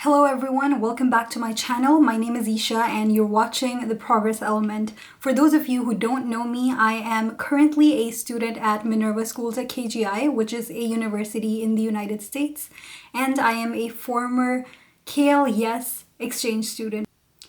Hello everyone, welcome back to my channel. My name is Isha and you're watching The Progress Element. For those of you who don't know me, I am currently a student at Minerva Schools at KGI, which is a university in the United States, and I am a former KLYES exchange student.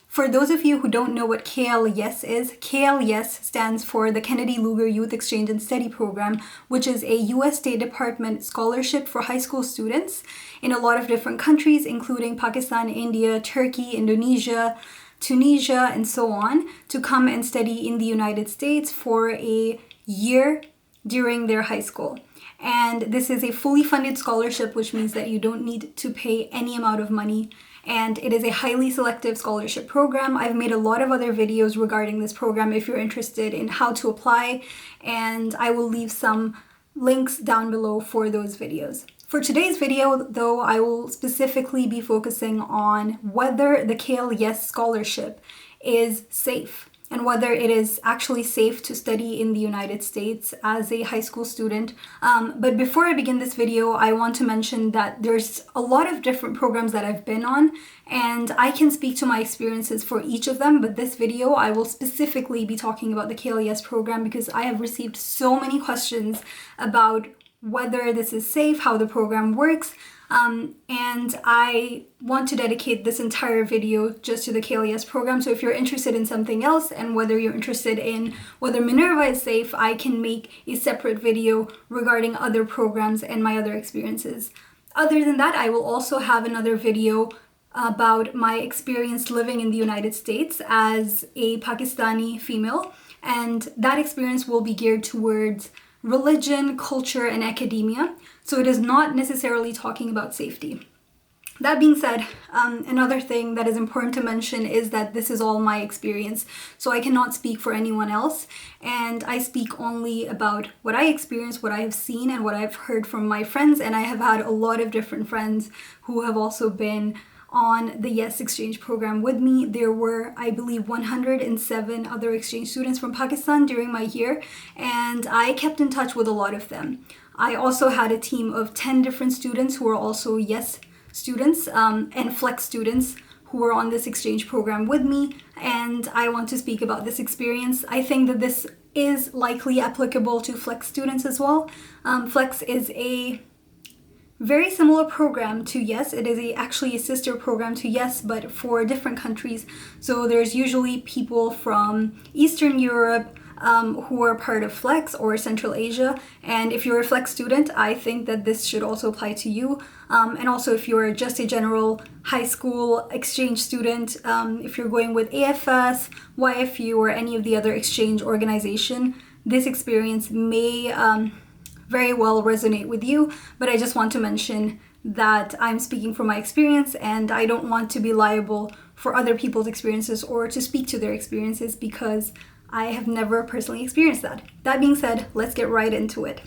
For those of you who don't know what KLYES is, KLYES stands for the Kennedy Lugar Youth Exchange and Study Program, which is a US State Department scholarship for high school students in a lot of different countries, including Pakistan, India, Turkey, Indonesia, Tunisia, and so on, to come and study in the United States for a year during their high school. And this is a fully funded scholarship, which means that you don't need to pay any amount of money. And it is a highly selective scholarship program. I've made a lot of other videos regarding this program if you're interested in how to apply, and I will leave some links down below for those videos. For today's video, though, I will specifically be focusing on whether the KLYES scholarship is safe and whether it is actually safe to study in the United States as a high school student. But before I begin this video, I want to mention that there's a lot of different programs that I've been on, and I can speak to my experiences for each of them, but this video I will specifically be talking about the KLYES program because I have received so many questions about whether this is safe, how the program works, and I want to dedicate this entire video just to the KLYES program. So if you're interested in something else and whether you're interested in whether Minerva is safe, I can make a separate video regarding other programs and my other experiences. Other than that, I will also have another video about my experience living in the United States as a Pakistani female, and that experience will be geared towards religion, culture, and academia. So it is not necessarily talking about safety. That being said, another thing that is important to mention is that this is all my experience, so I cannot speak for anyone else, and I speak only about what I experienced, what I have seen, and what I've heard from my friends, and I have had a lot of different friends who have also been on the YES exchange program with me. There were, I believe, 107 other exchange students from Pakistan during my year, and I kept in touch with a lot of them. I also had a team of 10 different students who were also YES students and Flex students who were on this exchange program with me, and I want to speak about this experience. I think that this is likely applicable to Flex students as well. Flex is a very similar program to YES. It is actually a sister program to YES, but for different countries. So there's usually people from Eastern Europe who are part of Flex, or Central Asia. And if you're a Flex student, I think that this should also apply to you. And also if you're just a general high school exchange student, if you're going with AFS, YFU, or any of the other exchange organization, this experience may very well resonate with you, but I just want to mention that I'm speaking from my experience and I don't want to be liable for other people's experiences or to speak to their experiences because I have never personally experienced that. That being said, let's get right into it.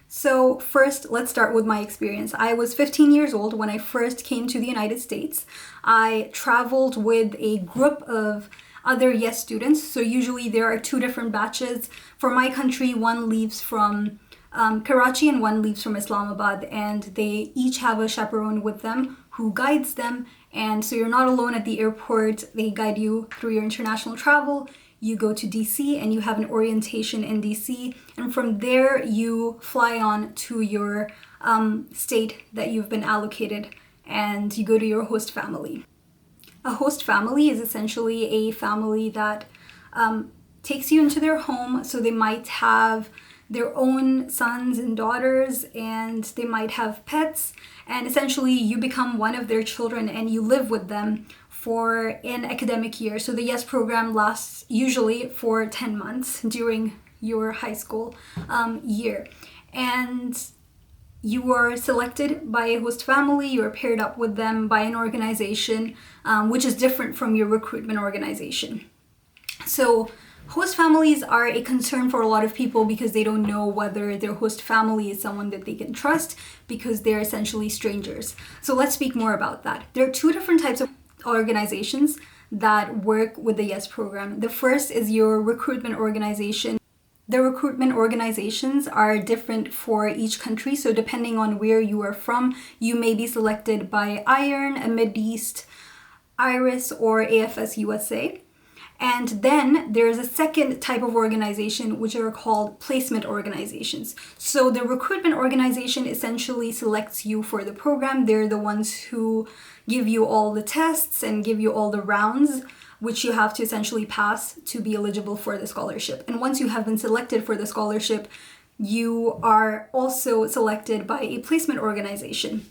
So first, let's start with my experience. I was 15 years old when I first came to the United States. I traveled with a group of other YES students. So usually there are two different batches. For my country, one leaves from Karachi and one leaves from Islamabad, and they each have a chaperone with them who guides them. And so you're not alone at the airport. They guide you through your international travel. You go to DC and you have an orientation in DC. And from there, you fly on to your state that you've been allocated, and you go to your host family. A host family is essentially a family that takes you into their home. So they might have their own sons and daughters, and they might have pets. And essentially you become one of their children and you live with them for an academic year. So the YES program lasts usually for 10 months during your high school year. And you are selected by a host family, you are paired up with them by an organization, which is different from your recruitment organization. So host families are a concern for a lot of people because they don't know whether their host family is someone that they can trust because they're essentially strangers. So let's speak more about that. There are two different types of organizations that work with the YES program. The first is your recruitment organization. The recruitment organizations are different for each country. So depending on where you are from, you may be selected by iEarn, AmidEast, IRIS, or AFS USA. And then there's a second type of organization, which are called placement organizations. So the recruitment organization essentially selects you for the program. They're the ones who give you all the tests and give you all the rounds, which you have to essentially pass to be eligible for the scholarship. And once you have been selected for the scholarship, you are also selected by a placement organization.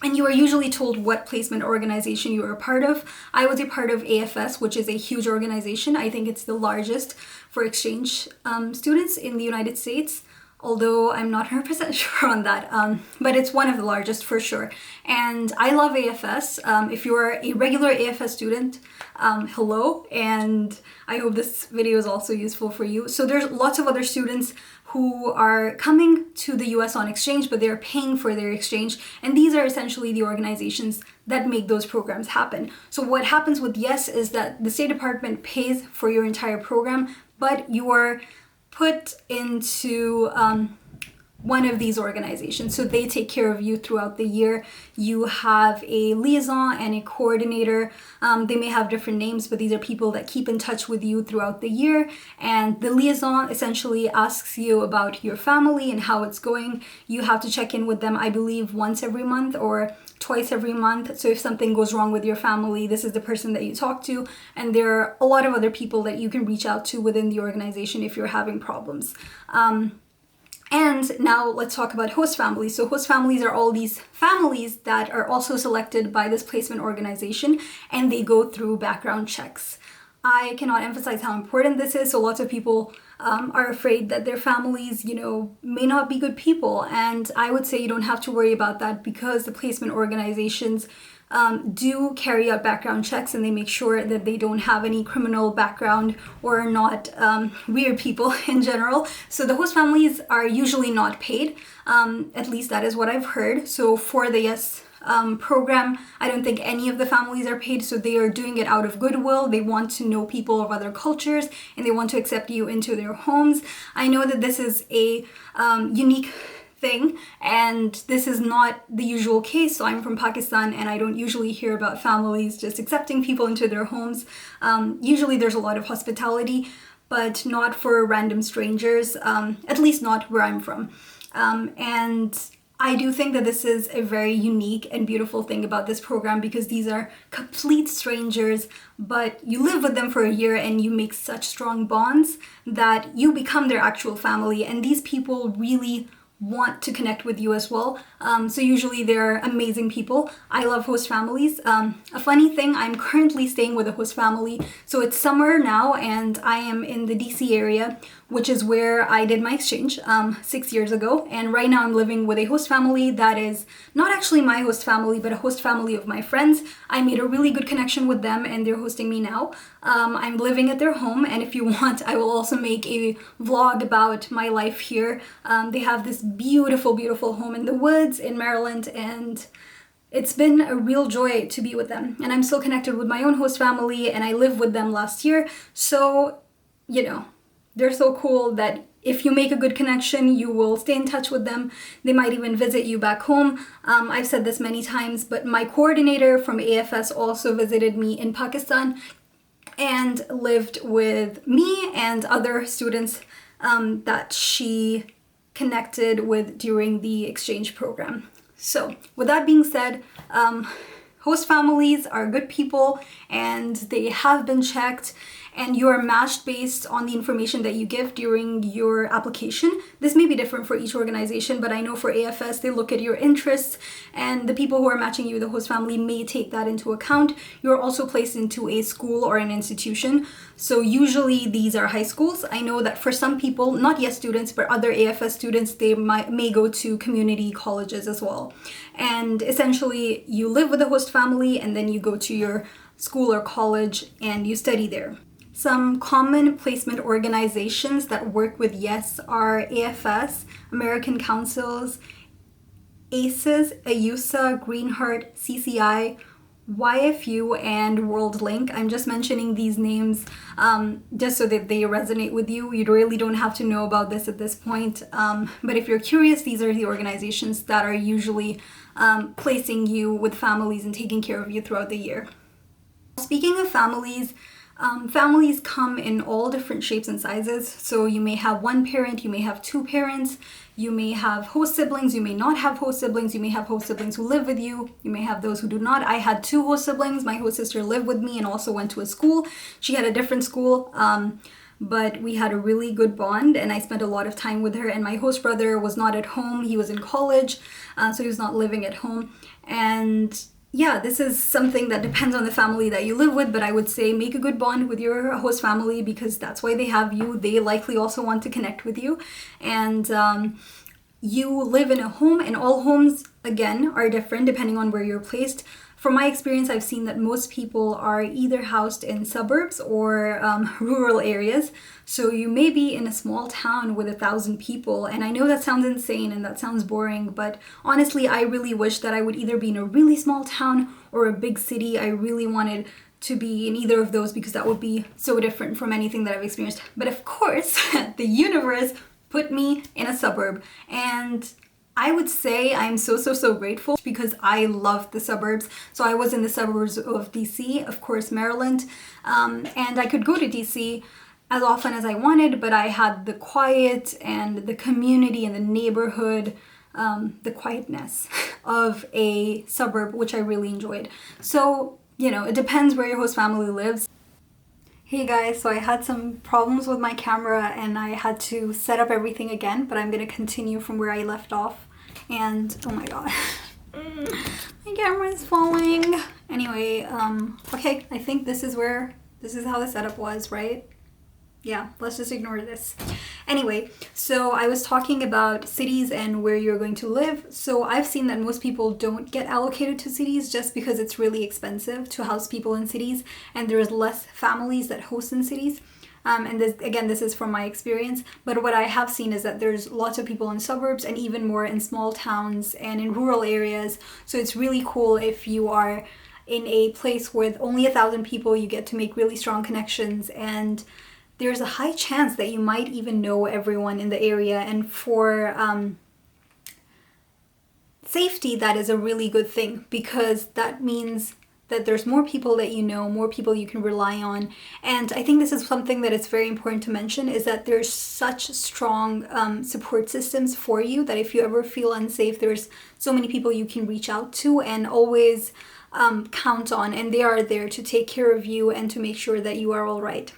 And you are usually told what placement organization you are a part of. I was a part of AFS, which is a huge organization. I think it's the largest for exchange students in the United States, although I'm not 100% sure on that, but it's one of the largest for sure. And I love AFS. If you're a regular AFS student, hello, and I hope this video is also useful for you. So there's lots of other students who are coming to the US on exchange, but they're paying for their exchange. And these are essentially the organizations that make those programs happen. So what happens with YES is that the State Department pays for your entire program, but you are put into one of these organizations. So they take care of you throughout the year. You have a liaison and a coordinator. They may have different names, but these are people that keep in touch with you throughout the year. And the liaison essentially asks you about your family and how it's going. You have to check in with them, I believe, once every month or twice every month. So if something goes wrong with your family, this is the person that you talk to. And there are a lot of other people that you can reach out to within the organization if you're having problems. And now let's talk about host families. So host families are all these families that are also selected by this placement organization, and they go through background checks. I cannot emphasize how important this is. So lots of people are afraid that their families, may not be good people. And I would say you don't have to worry about that because the placement organizations do carry out background checks, and they make sure that they don't have any criminal background or are not weird people in general. So the host families are usually not paid. At least that is what I've heard. So for the YES program, I don't think any of the families are paid. So they are doing it out of goodwill. They want to know people of other cultures, and they want to accept you into their homes. I know that this is a unique thing, and this is not the usual case. So I'm from Pakistan, and I don't usually hear about families just accepting people into their homes. Usually there's a lot of hospitality, but not for random strangers, at least not where I'm from. And I do think that this is a very unique and beautiful thing about this program, because these are complete strangers, but you live with them for a year and you make such strong bonds that you become their actual family. And these people really want to connect with you as well. So usually they're amazing people. I love host families. A funny thing, I'm currently staying with a host family. So it's summer now, and I am in the DC area, which is where I did my exchange 6 years ago. And right now I'm living with a host family that is not actually my host family, but a host family of my friends. I made a really good connection with them, and they're hosting me now. I'm living at their home, and if you want, I will also make a vlog about my life here. They have this beautiful, beautiful home in the woods in Maryland, and it's been a real joy to be with them. And I'm still connected with my own host family, and I lived with them last year. So, they're so cool that if you make a good connection, you will stay in touch with them. They might even visit you back home. I've said this many times, but my coordinator from AFS also visited me in Pakistan and lived with me and other students that she connected with during the exchange program. So with that being said, host families are good people, and they have been checked, and you are matched based on the information that you give during your application. This may be different for each organization, but I know for AFS, they look at your interests, and the people who are matching you with the host family may take that into account. You're also placed into a school or an institution. So usually these are high schools. I know that for some people, not YES students, but other AFS students, they may go to community colleges as well. And essentially you live with the host family, and then you go to your school or college and you study there. Some common placement organizations that work with YES are AFS, American Councils, ACES, AYUSA, Greenheart, CCI, YFU and WorldLink. I'm just mentioning these names just so that they resonate with you. You really don't have to know about this at this point. But if you're curious, these are the organizations that are usually placing you with families and taking care of you throughout the year. Speaking of families, families come in all different shapes and sizes. So you may have one parent, you may have two parents, you may have host siblings, you may not have host siblings, you may have host siblings who live with you, you may have those who do not. I had two host siblings. My host sister lived with me and also went to a school. She had a different school, but we had a really good bond and I spent a lot of time with her. And my host brother was not at home. He was in college, so he was not living at home. And yeah, this is something that depends on the family that you live with, but I would say make a good bond with your host family because that's why they have you. They likely also want to connect with you. And you live in a home, and all homes, again, are different depending on where you're placed. From my experience, I've seen that most people are either housed in suburbs or rural areas. So you may be in a small town with 1,000 people. And I know that sounds insane and that sounds boring, but honestly, I really wish that I would either be in a really small town or a big city. I really wanted to be in either of those because that would be so different from anything that I've experienced. But of course, the universe put me in a suburb, and I would say I'm so grateful because I love the suburbs. So I was in the suburbs of DC, of course, Maryland, and I could go to DC as often as I wanted, but I had the quiet and the community and the neighborhood, the quietness of a suburb, which I really enjoyed. So, you know, it depends where your host family lives. Hey guys, so I had some problems with my camera and I had to set up everything again, but I'm gonna continue from where I left off. And oh my god, my camera is falling. Anyway, okay, I think this is how the setup was, right? Yeah, let's just ignore this. Anyway, so I was talking about cities and where you're going to live. So I've seen that most people don't get allocated to cities just because it's really expensive to house people in cities and there's less families that host in cities. And this, again, this is from my experience, but what I have seen is that there's lots of people in suburbs and even more in small towns and in rural areas. So it's really cool if you are in a place with only 1,000 people, you get to make really strong connections, and there's a high chance that you might even know everyone in the area. And for safety, that is a really good thing because that means that there's more people that you know, more people you can rely on. And I think this is something that is very important to mention, is that there's such strong support systems for you that if you ever feel unsafe, there's so many people you can reach out to and always count on, and they are there to take care of you and to make sure that you are all right.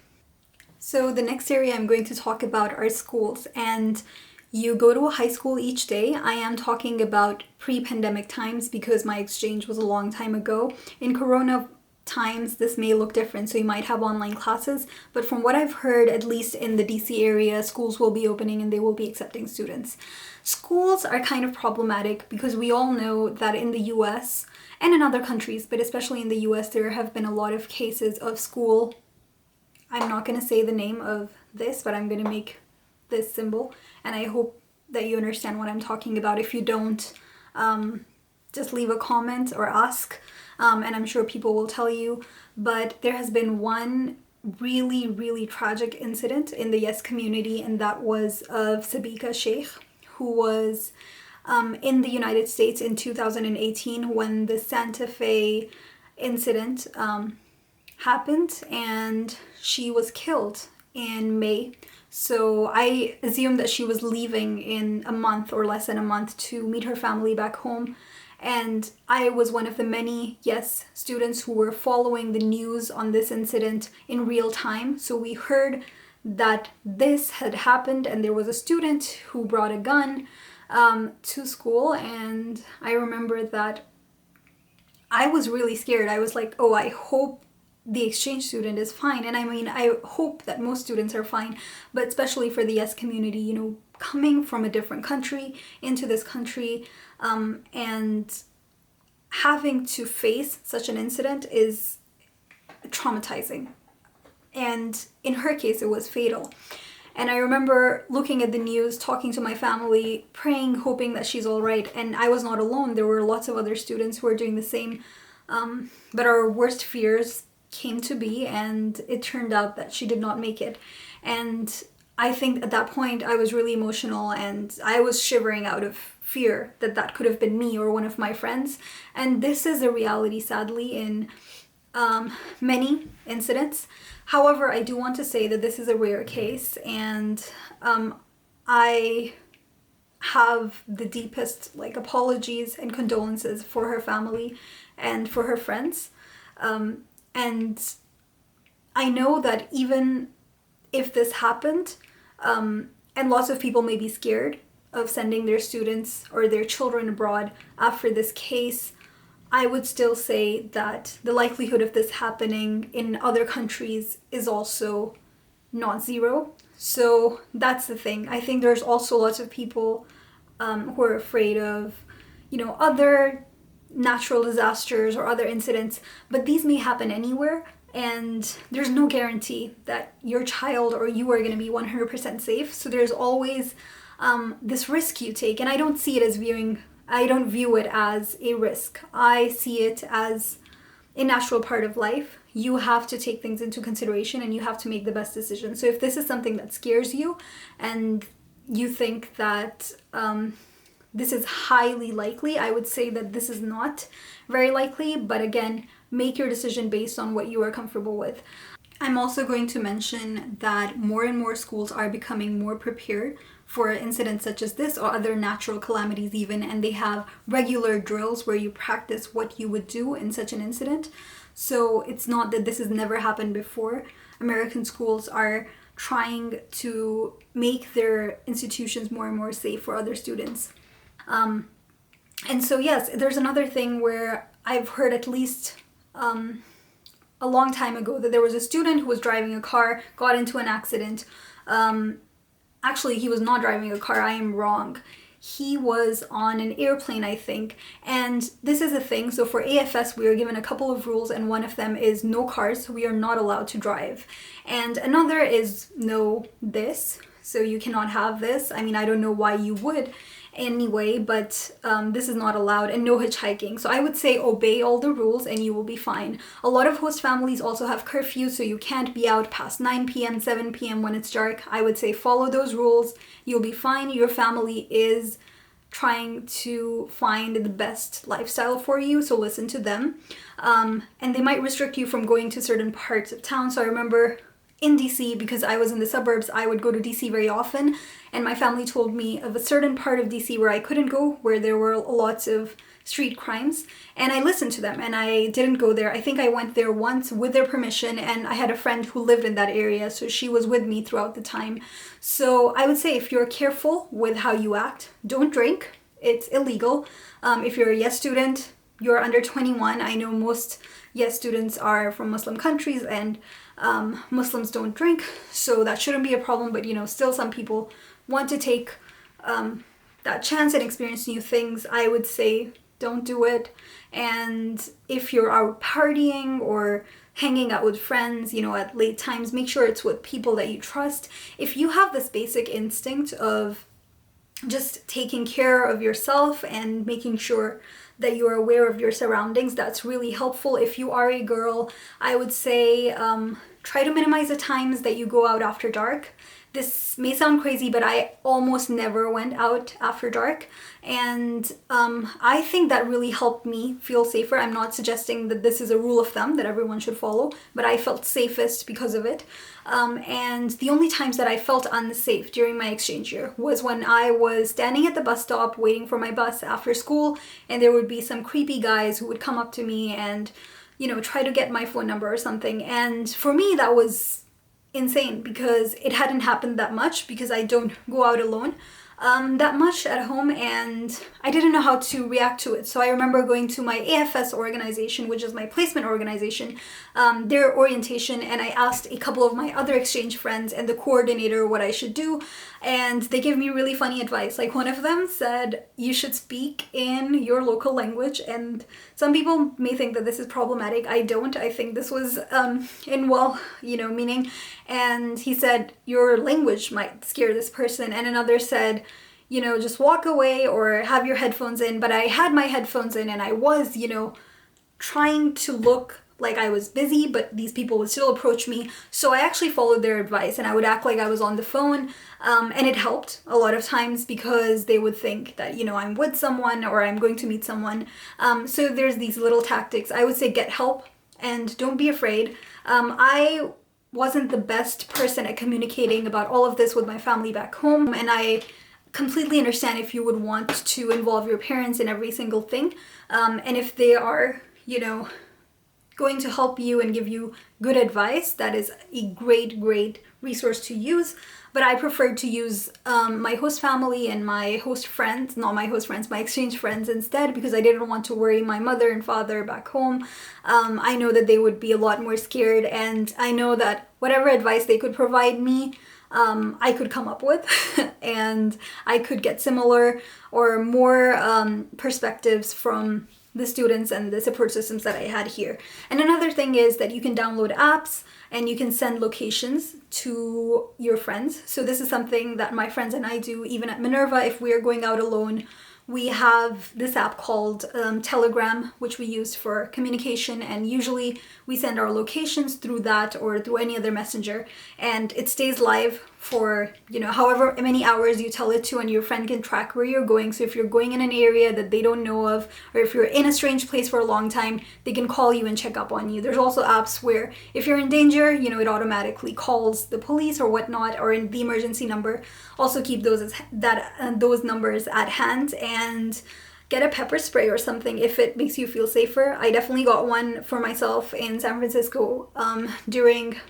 So the next area I'm going to talk about are schools, and you go to a high school each day. I am talking about pre-pandemic times because my exchange was a long time ago. In Corona times, this may look different, so you might have online classes, but from what I've heard, at least in the DC area, schools will be opening and they will be accepting students. Schools are kind of problematic because we all know that in the US and in other countries, but especially in the US, there have been a lot of cases of school. I'm not going to say the name of this, but I'm going to make this symbol, and I hope that you understand what I'm talking about. If you don't, just leave a comment or ask, and I'm sure people will tell you. But there has been one really tragic incident in the Yes community, and that was of Sabika Sheikh, who was in the United States in 2018 when the Santa Fe incident happened, and she was killed in May. So I assumed that she was leaving in a month or less than a month to meet her family back home. And I was one of the many Yes students who were following the news on this incident in real time. So we heard that this had happened and there was a student who brought a gun to school. And I remember that I was really scared. I was like, oh, I hope the exchange student is fine. And I mean, I hope that most students are fine, but especially for the Yes community, you know, coming from a different country into this country and having to face such an incident is traumatizing. And in her case, it was fatal. And I remember looking at the news, talking to my family, praying, hoping that she's all right. And I was not alone. There were lots of other students who were doing the same But our worst fears came to be, and it turned out that she did not make it. And I think at that point I was really emotional, and I was shivering out of fear that that could have been me or one of my friends. And this is a reality, sadly, in many incidents. However, I do want to say that this is a rare case, and I have the deepest apologies and condolences for her family and for her friends. And I know that even if this happened, and lots of people may be scared of sending their students or their children abroad after this case, I would still say that the likelihood of this happening in other countries is also not zero. So that's the thing. I think there's also lots of people who are afraid of, other natural disasters or other incidents, but these may happen anywhere, and there's no guarantee that your child or you are going to be 100% safe. So there's always this risk you take, and I don't view it as a risk. I see it as a natural part of life. You have to take things into consideration, and you have to make the best decision. So if this is something that scares you and you think that this is highly likely, I would say that this is not very likely, but again, make your decision based on what you are comfortable with. I'm also going to mention that more and more schools are becoming more prepared for incidents such as this or other natural calamities even, and they have regular drills where you practice what you would do in such an incident. So it's not that this has never happened before. American schools are trying to make their institutions more and more safe for other students. And so yes, there's another thing where I've heard at least a long time ago that there was a student who was driving a car, got into an accident. Actually, he was not driving a car, I am wrong. He was on an airplane, I think. And this is a thing, so for AFS we are given a couple of rules, and one of them is no cars, so we are not allowed to drive. And another is no this, so you cannot have this. I mean, I don't know why you would anyway, but this is not allowed, and no hitchhiking. So I would say obey all the rules and you will be fine. A lot of host families also have curfews, so you can't be out past 9 p.m, 7 p.m. when it's dark. I would say follow those rules. You'll be fine. Your family is trying to find the best lifestyle for you, so listen to them. And they might restrict you from going to certain parts of town. So I remember in DC, because I was in the suburbs, I would go to DC very often, and my family told me of a certain part of DC where I couldn't go, where there were lots of street crimes, and I listened to them and I didn't go there. I think I went there once with their permission, and I had a friend who lived in that area, so she was with me throughout the time. So I would say if you're careful with how you act, don't drink, it's illegal. If you're a YES student, you're under 21. I know most YES students are from Muslim countries, and Muslims don't drink, so that shouldn't be a problem, but still some people want to take that chance and experience new things. I would say don't do it. And if you're out partying or hanging out with friends, at late times, make sure it's with people that you trust. If you have this basic instinct of just taking care of yourself and making sure that you're aware of your surroundings, that's really helpful. If you are a girl, I would say try to minimize the times that you go out after dark. This may sound crazy, but I almost never went out after dark, and I think that really helped me feel safer. I'm not suggesting that this is a rule of thumb that everyone should follow, but I felt safest because of it. And the only times that I felt unsafe during my exchange year was when I was standing at the bus stop waiting for my bus after school, and there would be some creepy guys who would come up to me and try to get my phone number or something. And for me, that was insane because it hadn't happened that much, because I don't go out alone that much at home, and I didn't know how to react to it. So I remember going to my AFS organization, which is my placement organization, their orientation, and I asked a couple of my other exchange friends and the coordinator what I should do, and they gave me really funny advice. Like, one of them said you should speak in your local language, and some people may think that this is problematic. I don't. I think this was in meaning. And he said your language might scare this person, and another said just walk away or have your headphones in. But I had my headphones in and I was trying to look like I was busy, but these people would still approach me. So I actually followed their advice, and I would act like I was on the phone, and it helped a lot of times because they would think that, you know, I'm with someone or I'm going to meet someone. So there's these little tactics. I would say get help and don't be afraid. I wasn't the best person at communicating about all of this with my family back home, and I completely understand if you would want to involve your parents in every single thing, and if they are, you know, going to help you and give you good advice, that is a great resource to use. But I preferred to use my host family and my host friends, not my host friends, my exchange friends instead, because I didn't want to worry my mother and father back home. I know that they would be a lot more scared, and I know that whatever advice they could provide me, I could come up with and I could get similar or more perspectives from the students and the support systems that I had here. And another thing is that you can download apps and you can send locations to your friends. So this is something that my friends and I do even at Minerva. If we are going out alone, we have this app called Telegram, which we use for communication, and usually we send our locations through that or through any other messenger, and it stays live for, you know, however many hours you tell it to, and your friend can track where you're going. So if you're going in an area that they don't know of, or if you're in a strange place for a long time, they can call you and check up on you. There's also apps where if you're in danger, you know, it automatically calls the police or whatnot, or in the emergency number. Also keep those those numbers at hand, and get a pepper spray or something if it makes you feel safer. I definitely got one for myself in San Francisco during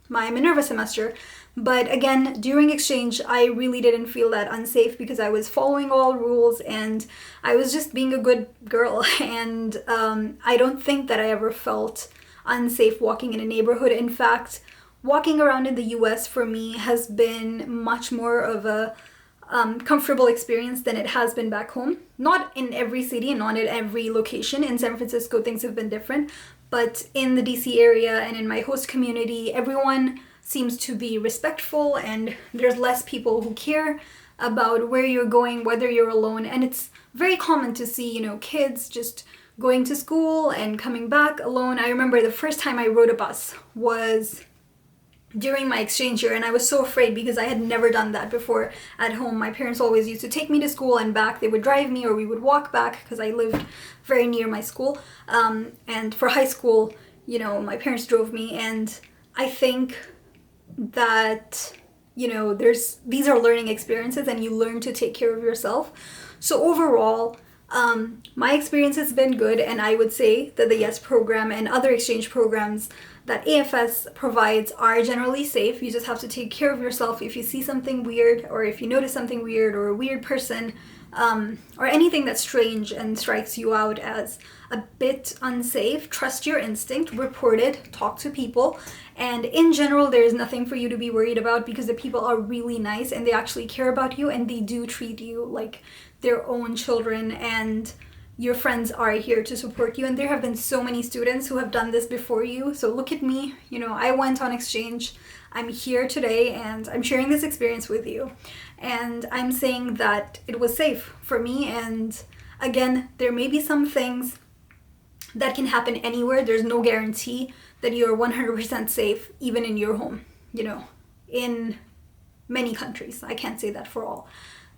my Minerva semester. But again, during exchange, I really didn't feel that unsafe because I was following all rules and I was just being a good girl. And I don't think that I ever felt unsafe walking in a neighborhood. In fact, walking around in the US for me has been much more of a comfortable experience than it has been back home. Not in every city and not in every location. In San Francisco, things have been different. But in the DC area and in my host community, everyone seems to be respectful, and there's less people who care about where you're going, whether you're alone. And it's very common to see, you know, kids just going to school and coming back alone. I remember the first time I rode a bus was during my exchange year, and I was so afraid because I had never done that before at home. My parents always used to take me to school and back. They would drive me or we would walk back because I lived very near my school. And for high school, you know, my parents drove me, and I think that, you know, these are learning experiences and you learn to take care of yourself. So overall, my experience has been good, and I would say that the YES program and other exchange programs that AFS provides are generally safe. You just have to take care of yourself. If you see something weird, or if you notice something weird or a weird person, or anything that's strange and strikes you out as a bit unsafe, trust your instinct, report it, talk to people. And in general, there is nothing for you to be worried about because the people are really nice and they actually care about you, and they do treat you like their own children, and your friends are here to support you. And there have been so many students who have done this before you. So look at me, you know, I went on exchange. I'm here today and I'm sharing this experience with you. And I'm saying that it was safe for me. And again, there may be some things that can happen anywhere. There's no guarantee that you're 100% safe, even in your home, you know, in many countries. I can't say that for all.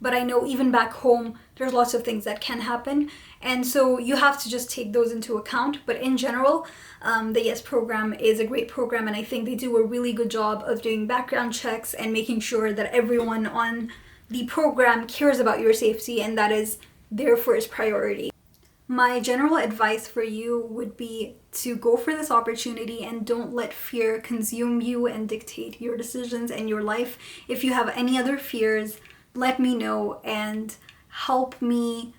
But I know even back home, there's lots of things that can happen. And so you have to just take those into account. But in general, the YES program is a great program. And I think they do a really good job of doing background checks and making sure that everyone on the program cares about your safety, and that is their first priority. My general advice for you would be to go for this opportunity and don't let fear consume you and dictate your decisions and your life. If you have any other fears, let me know and help me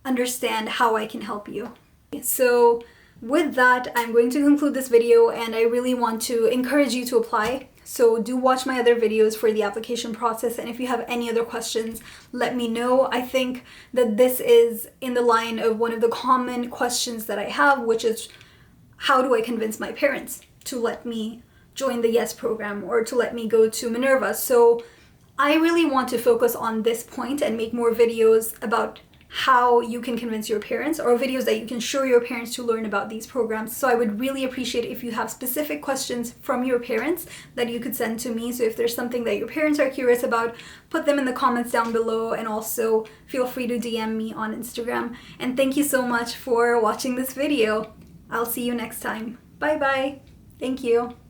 understand how I can help you. So with that, I'm going to conclude this video, and I really want to encourage you to apply. So do watch my other videos for the application process, and if you have any other questions, let me know. I think that this is in the line of one of the common questions that I have, which is how do I convince my parents to let me join the YES program or to let me go to Minerva? So I really want to focus on this point and make more videos about how you can convince your parents, or videos that you can show your parents to learn about these programs. So I would really appreciate if you have specific questions from your parents that you could send to me. So if there's something that your parents are curious about, put them in the comments down below, and also feel free to DM me on Instagram. And thank you so much for watching this video. I'll see you next time. Bye bye. Thank you.